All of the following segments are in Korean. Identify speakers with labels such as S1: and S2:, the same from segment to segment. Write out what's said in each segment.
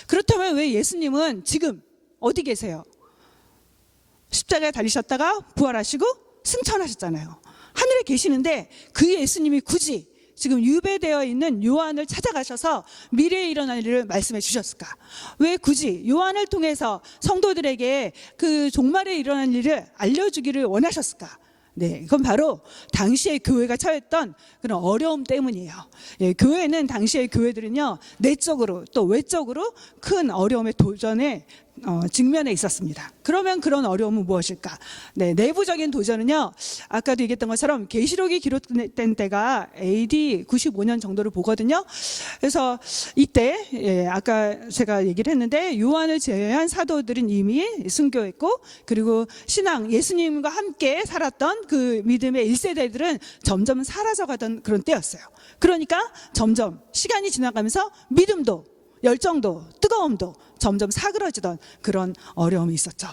S1: 그렇다면 왜 예수님은 지금 어디 계세요? 십자가에 달리셨다가 부활하시고 승천하셨잖아요. 하늘에 계시는데 그 예수님이 굳이 지금 유배되어 있는 요한을 찾아가셔서 미래에 일어날 일을 말씀해 주셨을까? 왜 굳이 요한을 통해서 성도들에게 그 종말에 일어날 일을 알려주기를 원하셨을까? 네, 그건 바로 당시에 교회가 처했던 그런 어려움 때문이에요. 예, 교회는 당시의 교회들은요, 내적으로 또 외적으로 큰 어려움의 도전에 직면해 있었습니다. 그러면 그런 어려움은 무엇일까? 네, 내부적인 도전은요, 아까도 얘기했던 것처럼 계시록이 기록된 때가 AD 95년 정도를 보거든요. 그래서 이때 아까 제가 얘기를 했는데 요한을 제외한 사도들은 이미 순교했고, 그리고 신앙 예수님과 함께 살았던 그 믿음의 1세대들은 점점 사라져가던 그런 때였어요. 그러니까 점점 시간이 지나가면서 믿음도 열정도 뜨거움도 점점 사그러지던 그런 어려움이 있었죠.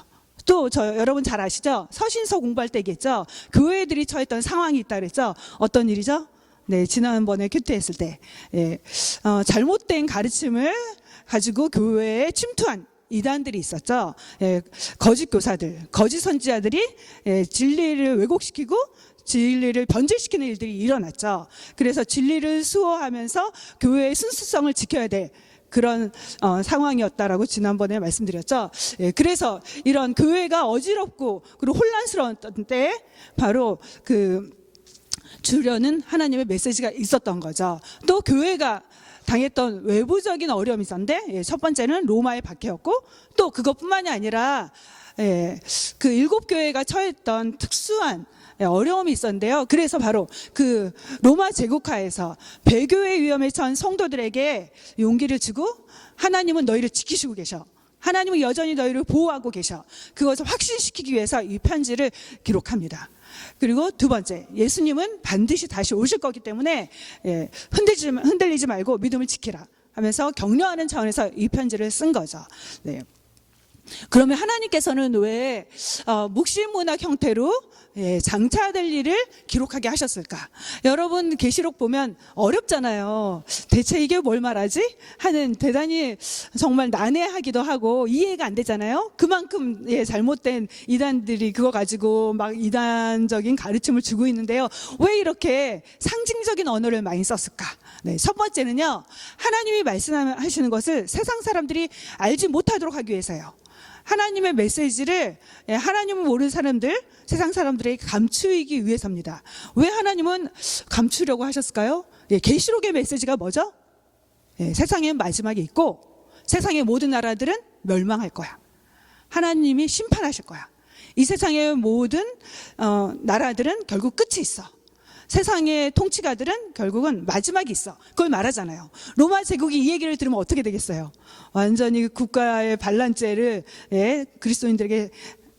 S1: 또 여러분 잘 아시죠? 서신서 공부할 때 얘기했죠. 교회들이 처했던 상황이 있다 그랬죠. 어떤 일이죠? 네, 지난번에 큐티했을 때 잘못된 가르침을 가지고 교회에 침투한 이단들이 있었죠. 거짓 교사들, 거짓 선지자들이 진리를 왜곡시키고 진리를 변질시키는 일들이 일어났죠. 그래서 진리를 수호하면서 교회의 순수성을 지켜야 될 그런 상황이었다라고 지난번에 말씀드렸죠. 그래서 이런 교회가 어지럽고 그리고 혼란스러웠던 때 바로 그 주려는 하나님의 메시지가 있었던 거죠. 또 교회가 당했던 외부적인 어려움이 있었는데 첫 번째는 로마의 박해였고, 또 그것뿐만이 아니라 그 7교회가 처했던 특수한 어려움이 있었는데요. 그래서 바로 그 로마 제국하에서 배교의 위험에 처한 성도들에게 용기를 주고, 하나님은 너희를 지키시고 계셔, 하나님은 여전히 너희를 보호하고 계셔, 그것을 확신시키기 위해서 이 편지를 기록합니다. 그리고 두 번째, 예수님은 반드시 다시 오실 거기 때문에 흔들리지 말고 믿음을 지키라 하면서 격려하는 차원에서 이 편지를 쓴 거죠. 네. 그러면 하나님께서는 왜 묵시문학 형태로 장차될 일을 기록하게 하셨을까? 여러분 계시록 보면 어렵잖아요. 대체 이게 뭘 말하지? 하는 대단히 정말 난해하기도 하고 이해가 안 되잖아요. 그만큼 잘못된 이단들이 그거 가지고 막 이단적인 가르침을 주고 있는데요. 왜 이렇게 상징적인 언어를 많이 썼을까? 네, 첫 번째는요, 하나님이 말씀하시는 것을 세상 사람들이 알지 못하도록 하기 위해서요. 하나님의 메시지를 하나님을 모르는 사람들, 세상 사람들에게 감추기 위해서입니다. 왜 하나님은 감추려고 하셨을까요? 계시록의 메시지가 뭐죠? 세상에 마지막이 있고 세상의 모든 나라들은 멸망할 거야. 하나님이 심판하실 거야. 이 세상의 모든 나라들은 결국 끝이 있어. 세상의 통치가들은 결국은 마지막이 있어. 그걸 말하잖아요. 로마 제국이 이 얘기를 들으면 어떻게 되겠어요? 완전히 국가의 반란죄를 그리스도인들에게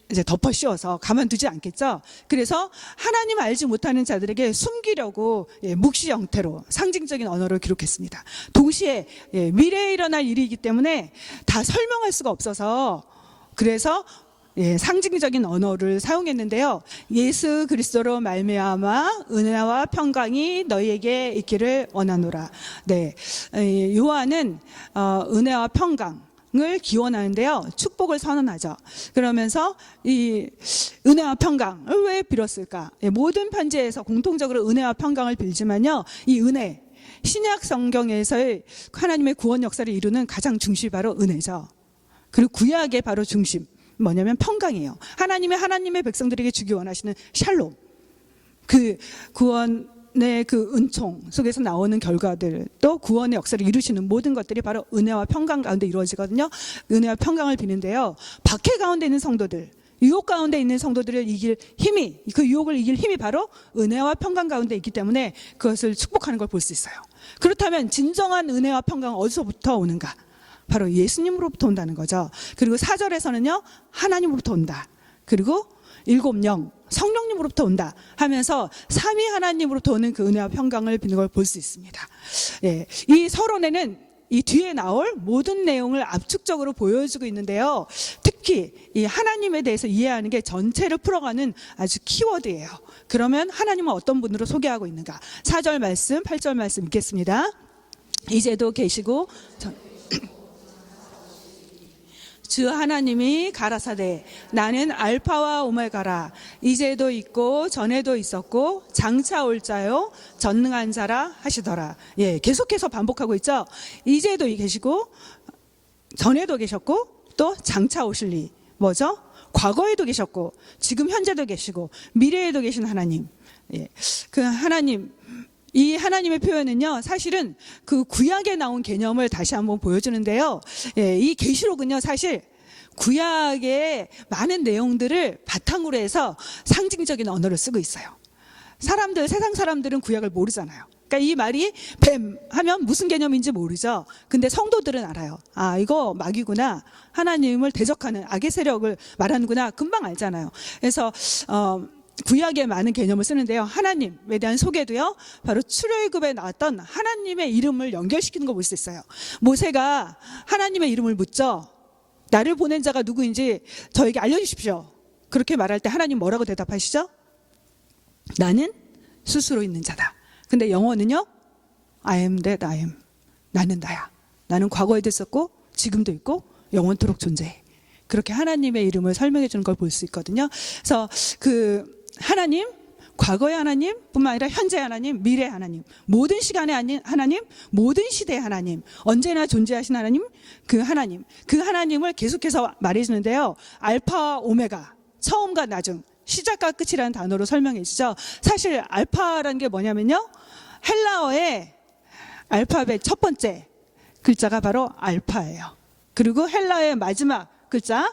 S1: 이제 덮어 씌워서 가만두지 않겠죠. 그래서 하나님 알지 못하는 자들에게 숨기려고 묵시 형태로 상징적인 언어를 기록했습니다. 동시에 미래에 일어날 일이기 때문에 다 설명할 수가 없어서 그래서 상징적인 언어를 사용했는데요. 예수 그리스도로 말미암아 은혜와 평강이 너희에게 있기를 원하노라. 네, 요한은 은혜와 평강을 기원하는데요, 축복을 선언하죠. 그러면서 이 은혜와 평강을 왜 빌었을까? 모든 편지에서 공통적으로 은혜와 평강을 빌지만요, 이 은혜, 신약 성경에서의 하나님의 구원 역사를 이루는 가장 중심이 바로 은혜죠. 그리고 구약의 바로 중심 뭐냐면 평강이에요. 하나님의 백성들에게 주기 원하시는 샬롬, 그 구원의 그 은총 속에서 나오는 결과들, 또 구원의 역사를 이루시는 모든 것들이 바로 은혜와 평강 가운데 이루어지거든요. 은혜와 평강을 비는데요, 박해 가운데 있는 성도들, 유혹 가운데 있는 성도들을 이길 힘이, 그 유혹을 이길 힘이 바로 은혜와 평강 가운데 있기 때문에 그것을 축복하는 걸 볼 수 있어요. 그렇다면 진정한 은혜와 평강은 어디서부터 오는가? 바로 예수님으로부터 온다는 거죠. 그리고 4절에서는요, 하나님으로부터 온다. 그리고 7영, 성령님으로부터 온다 하면서 삼위 하나님으로부터 오는 그 은혜와 평강을 비는 걸 볼 수 있습니다. 이 서론에는 이 뒤에 나올 모든 내용을 압축적으로 보여주고 있는데요, 특히 이 하나님에 대해서 이해하는 게 전체를 풀어가는 아주 키워드예요. 그러면 하나님은 어떤 분으로 소개하고 있는가? 4절 말씀, 8절 말씀 읽겠습니다. 이제도 계시고 주 하나님이 가라사대 나는 알파와 오메가라 이제도 있고 전에도 있었고 장차 올 자요 전능한 자라 하시더라. 예, 계속해서 반복하고 있죠. 이제도 계시고 전에도 계셨고 또 장차 오실 리 뭐죠? 과거에도 계셨고 지금 현재도 계시고 미래에도 계신 하나님. 예, 그 하나님, 이 하나님의 표현은요 사실은 그 구약에 나온 개념을 다시 한번 보여주는데요. 예, 이 계시록은요 사실 구약의 많은 내용들을 바탕으로 해서 상징적인 언어를 쓰고 있어요. 세상 사람들은 구약을 모르잖아요. 그러니까 이 말이 뱀 하면 무슨 개념인지 모르죠. 근데 성도들은 알아요. 아, 이거 마귀구나. 하나님을 대적하는 악의 세력을 말하는구나. 금방 알잖아요. 그래서 구약에 많은 개념을 쓰는데요. 하나님에 대한 소개도요. 바로 출애굽에 나왔던 하나님의 이름을 연결시키는 거 볼 수 있어요. 모세가 하나님의 이름을 묻죠. 나를 보낸 자가 누구인지 저에게 알려주십시오. 그렇게 말할 때 하나님 뭐라고 대답하시죠? 나는 스스로 있는 자다. 근데 영어는요. I am that I am. 나는 나야. 나는 과거에도 있었고 지금도 있고 영원토록 존재해. 그렇게 하나님의 이름을 설명해 주는 걸 볼 수 있거든요. 그래서 그 하나님, 과거의 하나님뿐만 아니라 현재의 하나님, 미래의 하나님, 모든 시간의 하나님, 모든 시대의 하나님, 언제나 존재하신 하나님, 그 하나님을 계속해서 말해 주는데요. 알파, 오메가, 처음과 나중, 시작과 끝이라는 단어로 설명해 주죠. 사실 알파라는 게 뭐냐면요. 헬라어의 알파벳 첫 번째 글자가 바로 알파예요. 그리고 헬라어의 마지막 글자,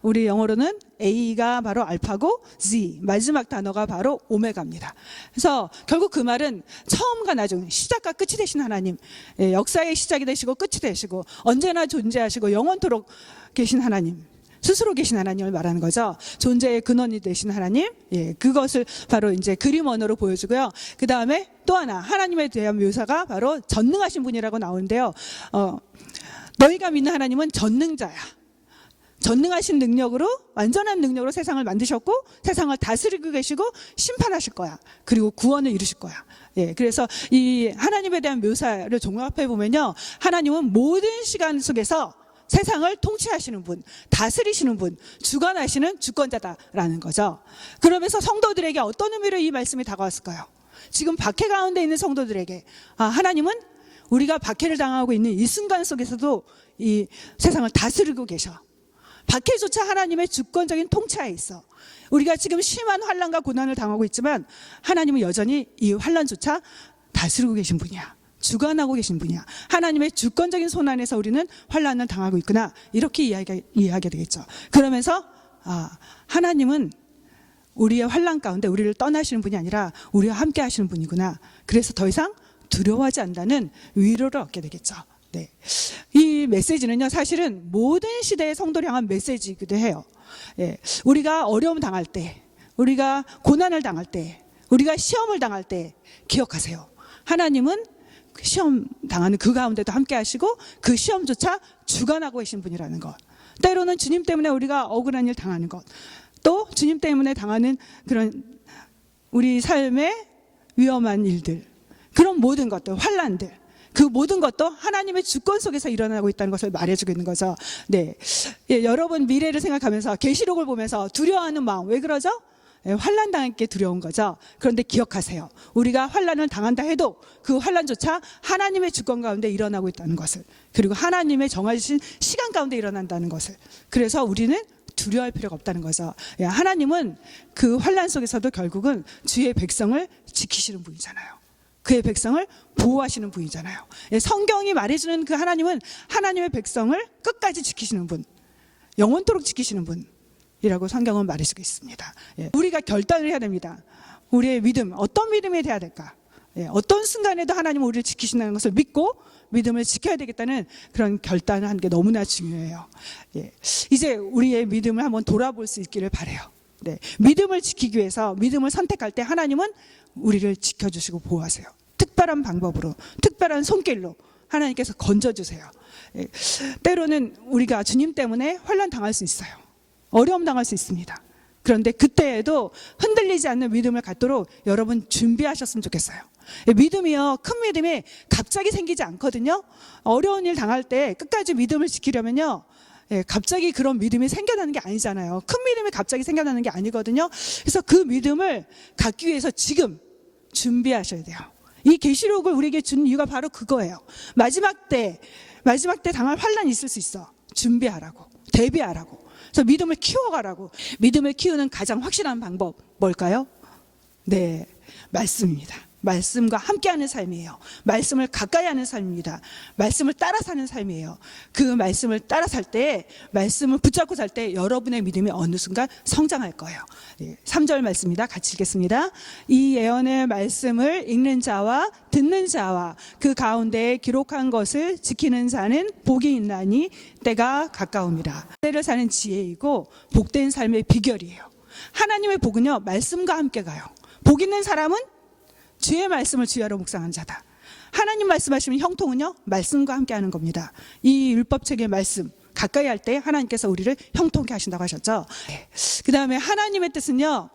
S1: 우리 영어로는 A가 바로 알파고 Z, 마지막 단어가 바로 오메가입니다. 그래서 결국 그 말은 처음과 나중, 시작과 끝이 되신 하나님, 역사의 시작이 되시고 끝이 되시고 언제나 존재하시고 영원토록 계신 하나님, 스스로 계신 하나님을 말하는 거죠. 존재의 근원이 되신 하나님, 예, 그것을 바로 이제 그림 언어로 보여주고요. 그 다음에 또 하나 하나님에 대한 묘사가 바로 전능하신 분이라고 나오는데요. 너희가 믿는 하나님은 전능자야. 전능하신 능력으로, 완전한 능력으로 세상을 만드셨고 세상을 다스리고 계시고 심판하실 거야. 그리고 구원을 이루실 거야. 예, 그래서 이 하나님에 대한 묘사를 종합해 보면요, 하나님은 모든 시간 속에서 세상을 통치하시는 분, 다스리시는 분, 주관하시는 주권자다라는 거죠. 그러면서 성도들에게 어떤 의미로 이 말씀이 다가왔을까요? 지금 박해 가운데 있는 성도들에게, 하나님은 우리가 박해를 당하고 있는 이 순간 속에서도 이 세상을 다스리고 계셔. 박해조차 하나님의 주권적인 통치하에 있어. 우리가 지금 심한 환난과 고난을 당하고 있지만 하나님은 여전히 이 환난조차 다스리고 계신 분이야. 주관하고 계신 분이야. 하나님의 주권적인 손 안에서 우리는 환난을 당하고 있구나. 이렇게 이해하게 되겠죠. 그러면서 하나님은 우리의 환난 가운데 우리를 떠나시는 분이 아니라 우리와 함께 하시는 분이구나. 그래서 더 이상 두려워하지 않는다는 위로를 얻게 되겠죠. 네. 이 메시지는요, 사실은 모든 시대의 성도를 향한 메시지이기도 해요. 예. 우리가 어려움 당할 때, 우리가 고난을 당할 때, 우리가 시험을 당할 때 기억하세요. 하나님은 시험 당하는 그 가운데도 함께 하시고 그 시험조차 주관하고 계신 분이라는 것. 때로는 주님 때문에 우리가 억울한 일 당하는 것, 또 주님 때문에 당하는 그런 우리 삶의 위험한 일들, 그런 모든 것들, 환난들, 그 모든 것도 하나님의 주권 속에서 일어나고 있다는 것을 말해주고 있는 거죠. 네, 예, 여러분 미래를 생각하면서 계시록을 보면서 두려워하는 마음, 왜 그러죠? 환난 당하기 두려운 거죠. 그런데 기억하세요. 우리가 환난을 당한다 해도 그 환난조차 하나님의 주권 가운데 일어나고 있다는 것을, 그리고 하나님의 정하신 시간 가운데 일어난다는 것을. 그래서 우리는 두려워할 필요가 없다는 거죠. 하나님은 그 환난 속에서도 결국은 주의 백성을 지키시는 분이잖아요. 그의 백성을 보호하시는 분이잖아요. 성경이 말해주는 그 하나님은 하나님의 백성을 끝까지 지키시는 분, 영원토록 지키시는 분 이라고 성경은 말해주고 있습니다. 우리가 결단을 해야 됩니다. 우리의 믿음, 어떤 믿음이 돼야 될까? 어떤 순간에도 하나님은 우리를 지키신다는 것을 믿고 믿음을 지켜야 되겠다는 그런 결단을 하는 게 너무나 중요해요. 이제 우리의 믿음을 한번 돌아볼 수 있기를 바라요. 네. 믿음을 지키기 위해서, 믿음을 선택할 때 하나님은 우리를 지켜주시고 보호하세요. 특별한 방법으로, 특별한 손길로 하나님께서 건져주세요. 때로는 우리가 주님 때문에 환난 당할 수 있어요. 어려움 당할 수 있습니다. 그런데 그때에도 흔들리지 않는 믿음을 갖도록 여러분 준비하셨으면 좋겠어요. 믿음이요, 큰 믿음이 갑자기 생기지 않거든요. 어려운 일 당할 때 끝까지 믿음을 지키려면요, 예, 갑자기 그런 믿음이 생겨나는 게 아니잖아요. 큰 믿음이 갑자기 생겨나는 게 아니거든요. 그래서 그 믿음을 갖기 위해서 지금 준비하셔야 돼요. 이 계시록을 우리에게 준 이유가 바로 그거예요. 마지막 때 당할 환란이 있을 수 있어. 준비하라고, 대비하라고. 그래서 믿음을 키워가라고. 믿음을 키우는 가장 확실한 방법 뭘까요? 네, 말씀입니다. 말씀과 함께하는 삶이에요. 말씀을 가까이 하는 삶입니다. 말씀을 따라 사는 삶이에요. 그 말씀을 따라 살 때, 말씀을 붙잡고 살 때 여러분의 믿음이 어느 순간 성장할 거예요. 3절 말씀입니다. 같이 읽겠습니다. 이 예언의 말씀을 읽는 자와 듣는 자와 그 가운데 기록한 것을 지키는 자는 복이 있나니 때가 가까웁니다. 때를 사는 지혜이고 복된 삶의 비결이에요. 하나님의 복은요, 말씀과 함께 가요. 복 있는 사람은 주의 말씀을 주야로 묵상한 자다. 하나님 말씀하시는 형통은요, 말씀과 함께 하는 겁니다. 이 율법책의 말씀 가까이 할 때 하나님께서 우리를 형통케 하신다고 하셨죠. 그 다음에 하나님의 뜻은요,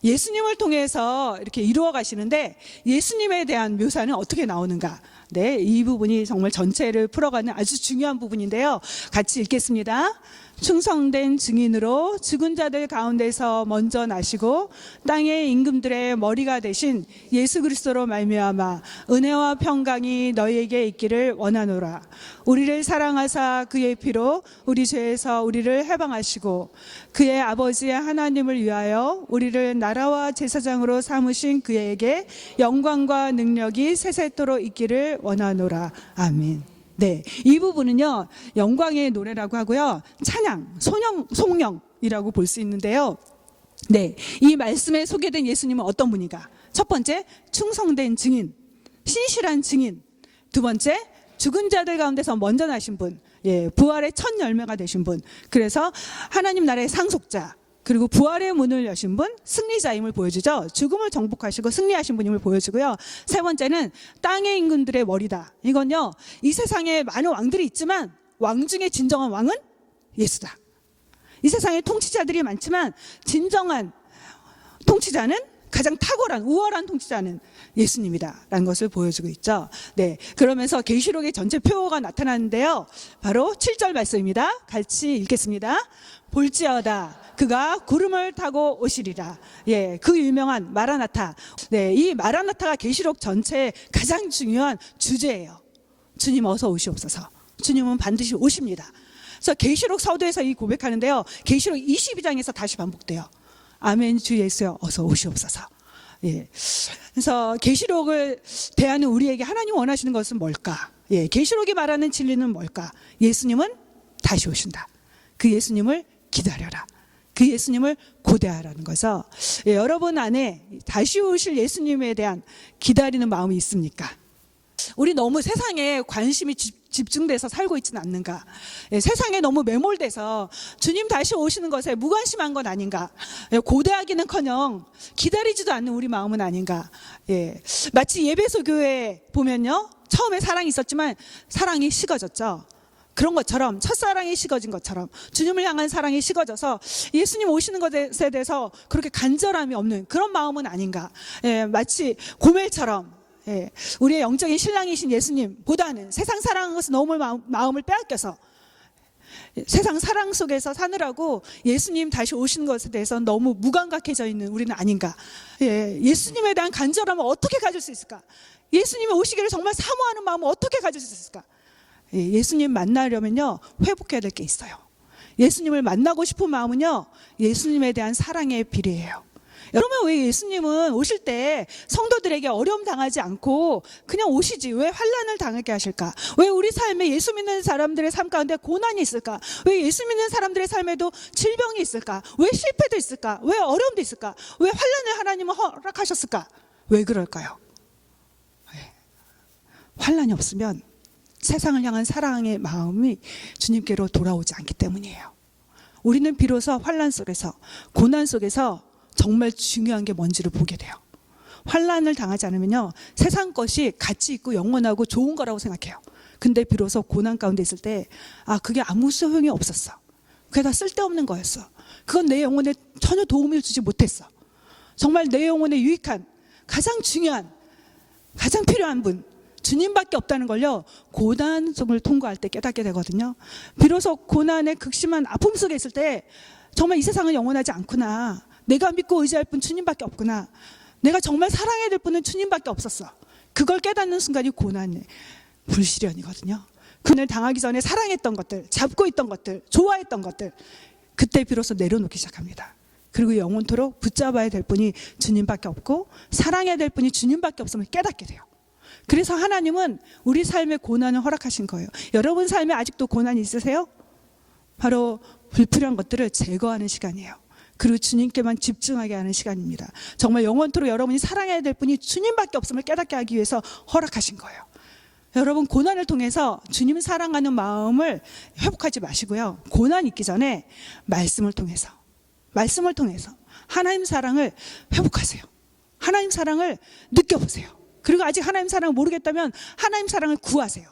S1: 예수님을 통해서 이렇게 이루어 가시는데 예수님에 대한 묘사는 어떻게 나오는가. 네, 이 부분이 정말 전체를 풀어가는 아주 중요한 부분인데요. 같이 읽겠습니다. 충성된 증인으로 죽은 자들 가운데서 먼저 나시고 땅의 임금들의 머리가 되신 예수 그리스도로 말미암아 은혜와 평강이 너희에게 있기를 원하노라. 우리를 사랑하사 그의 피로 우리 죄에서 우리를 해방하시고 그의 아버지 하나님을 위하여 우리를 나라와 제사장으로 삼으신 그에게 영광과 능력이 세세토록 있기를 원하노라. 아멘. 네, 이 부분은요, 영광의 노래라고 하고요, 찬양, 송영이라고 볼 수 있는데요. 네, 이 말씀에 소개된 예수님은 어떤 분인가? 첫 번째, 충성된 증인, 신실한 증인. 두 번째, 죽은 자들 가운데서 먼저 나신 분, 예, 부활의 첫 열매가 되신 분. 그래서 하나님 나라의 상속자. 그리고 부활의 문을 여신 분, 승리자임을 보여주죠. 죽음을 정복하시고 승리하신 분임을 보여주고요. 세 번째는 땅의 임금들의 머리다. 이건요, 이 세상에 많은 왕들이 있지만 왕 중에 진정한 왕은 예수다. 이 세상에 통치자들이 많지만 진정한 통치자는, 가장 탁월한 우월한 통치자는 예수님이다라는 것을 보여주고 있죠. 네, 그러면서 계시록의 전체 표어가 나타나는데요, 바로 7절 말씀입니다. 같이 읽겠습니다. 볼지어다 그가 구름을 타고 오시리라. 예, 그 유명한 마라나타. 네, 이 마라나타가 계시록 전체의 가장 중요한 주제예요. 주님 어서 오시옵소서. 주님은 반드시 오십니다. 그래서 계시록 서두에서 이 고백하는데요, 계시록 22장에서 다시 반복돼요. 아멘. 주 예수여 어서 오시옵소서. 예, 그래서 계시록을 대하는 우리에게 하나님 원하시는 것은 뭘까? 예, 계시록이 말하는 진리는 뭘까? 예수님은 다시 오신다. 그 예수님을 기다려라. 그 예수님을 고대하라는 거죠. 예, 여러분 안에 다시 오실 예수님에 대한 기다리는 마음이 있습니까? 우리 너무 세상에 관심이 집중돼서 살고 있지는 않는가? 예, 세상에 너무 매몰돼서 주님 다시 오시는 것에 무관심한 건 아닌가? 예, 고대하기는커녕 기다리지도 않는 우리 마음은 아닌가? 예, 마치 예배소 교회 보면요, 처음에 사랑이 있었지만 사랑이 식어졌죠. 그런 것처럼, 첫사랑이 식어진 것처럼 주님을 향한 사랑이 식어져서 예수님 오시는 것에 대해서 그렇게 간절함이 없는 그런 마음은 아닌가. 예, 마치 고멜처럼, 예, 우리의 영적인 신랑이신 예수님보다는 세상 사랑한 것은 너무 마음을 빼앗겨서 세상 사랑 속에서 사느라고 예수님 다시 오시는 것에 대해서 너무 무감각해져 있는 우리는 아닌가. 예, 예수님에 대한 간절함을 어떻게 가질 수 있을까? 예수님이 오시기를 정말 사모하는 마음을 어떻게 가질 수 있을까? 예수님 만나려면요, 회복해야 될 게 있어요. 예수님을 만나고 싶은 마음은요, 예수님에 대한 사랑에 비례해요. 여러분, 왜 예수님은 오실 때 성도들에게 어려움 당하지 않고 그냥 오시지? 왜 환난을 당하게 하실까? 왜 우리 삶에 예수 믿는 사람들의 삶 가운데 고난이 있을까? 왜 예수 믿는 사람들의 삶에도 질병이 있을까? 왜 실패도 있을까? 왜 어려움도 있을까? 왜 환난을 하나님은 허락하셨을까? 왜 그럴까요? 환난이 없으면 세상을 향한 사랑의 마음이 주님께로 돌아오지 않기 때문이에요. 우리는 비로소 환난 속에서, 고난 속에서 정말 중요한 게 뭔지를 보게 돼요. 환난을 당하지 않으면요, 세상 것이 가치 있고 영원하고 좋은 거라고 생각해요. 근데 비로소 고난 가운데 있을 때, 아, 그게 아무 소용이 없었어. 그게 다 쓸데없는 거였어. 그건 내 영혼에 전혀 도움을 주지 못했어. 정말 내 영혼에 유익한, 가장 중요한, 가장 필요한 분, 주님밖에 없다는 걸요, 고난을 통과할 때 깨닫게 되거든요. 비로소 고난의 극심한 아픔 속에 있을 때 정말 이 세상은 영원하지 않구나, 내가 믿고 의지할 분 주님밖에 없구나, 내가 정말 사랑해야 될 분은 주님밖에 없었어, 그걸 깨닫는 순간이 고난의 불시련이거든요. 그날 당하기 전에 사랑했던 것들, 잡고 있던 것들, 좋아했던 것들, 그때 비로소 내려놓기 시작합니다. 그리고 영원토록 붙잡아야 될 분이 주님밖에 없고 사랑해야 될 분이 주님밖에 없음을 깨닫게 돼요. 그래서 하나님은 우리 삶에 고난을 허락하신 거예요. 여러분 삶에 아직도 고난이 있으세요? 바로 불필요한 것들을 제거하는 시간이에요. 그리고 주님께만 집중하게 하는 시간입니다. 정말 영원토록 여러분이 사랑해야 될 분이 주님밖에 없음을 깨닫게 하기 위해서 허락하신 거예요. 여러분, 고난을 통해서 주님 사랑하는 마음을 회복하지 마시고요, 고난 있기 전에 말씀을 통해서 하나님 사랑을 회복하세요. 하나님 사랑을 느껴보세요. 그리고 아직 하나님 사랑을 모르겠다면 하나님 사랑을 구하세요.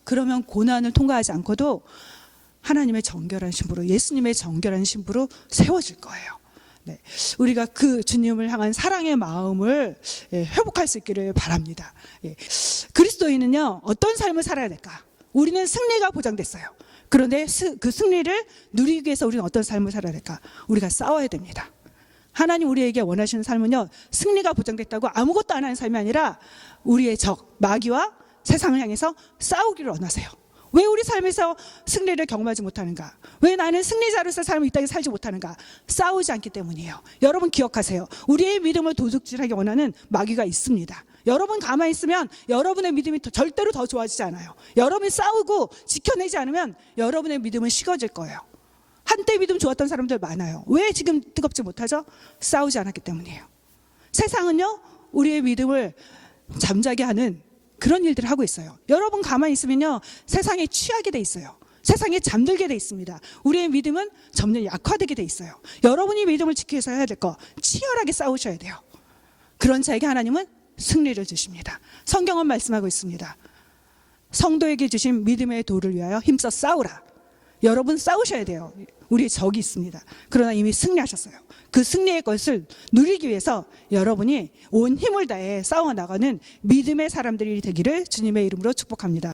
S1: 그러면 고난을 통과하지 않고도 하나님의 정결한 신부로, 예수님의 정결한 신부로 세워질 거예요. 네, 우리가 그 주님을 향한 사랑의 마음을 회복할 수 있기를 바랍니다. 그리스도인은요, 어떤 삶을 살아야 될까? 우리는 승리가 보장됐어요. 그런데 그 승리를 누리기 위해서 우리는 어떤 삶을 살아야 될까? 우리가 싸워야 됩니다. 하나님 우리에게 원하시는 삶은요, 승리가 보장됐다고 아무것도 안 하는 삶이 아니라 우리의 적, 마귀와 세상을 향해서 싸우기를 원하세요. 왜 우리 삶에서 승리를 경험하지 못하는가? 왜 나는 승리자로서 삶을 이 땅에 살지 못하는가? 싸우지 않기 때문이에요. 여러분 기억하세요. 우리의 믿음을 도둑질하기 원하는 마귀가 있습니다. 여러분 가만히 있으면 여러분의 믿음이 절대로 더 좋아지지 않아요. 여러분이 싸우고 지켜내지 않으면 여러분의 믿음은 식어질 거예요. 한때 믿음 좋았던 사람들 많아요. 왜 지금 뜨겁지 못하죠? 싸우지 않았기 때문이에요. 세상은요, 우리의 믿음을 잠자게 하는 그런 일들을 하고 있어요. 여러분 가만히 있으면요, 세상에 취하게 돼 있어요. 세상에 잠들게 돼 있습니다. 우리의 믿음은 점점 약화되게 돼 있어요. 여러분이 믿음을 지키기 위해서 해야 될 거, 치열하게 싸우셔야 돼요. 그런 자에게 하나님은 승리를 주십니다. 성경은 말씀하고 있습니다. 성도에게 주신 믿음의 도를 위하여 힘써 싸우라. 여러분 싸우셔야 돼요. 우리의 적이 있습니다. 그러나 이미 승리하셨어요. 그 승리의 것을 누리기 위해서 여러분이 온 힘을 다해 싸워나가는 믿음의 사람들이 되기를 주님의 이름으로 축복합니다.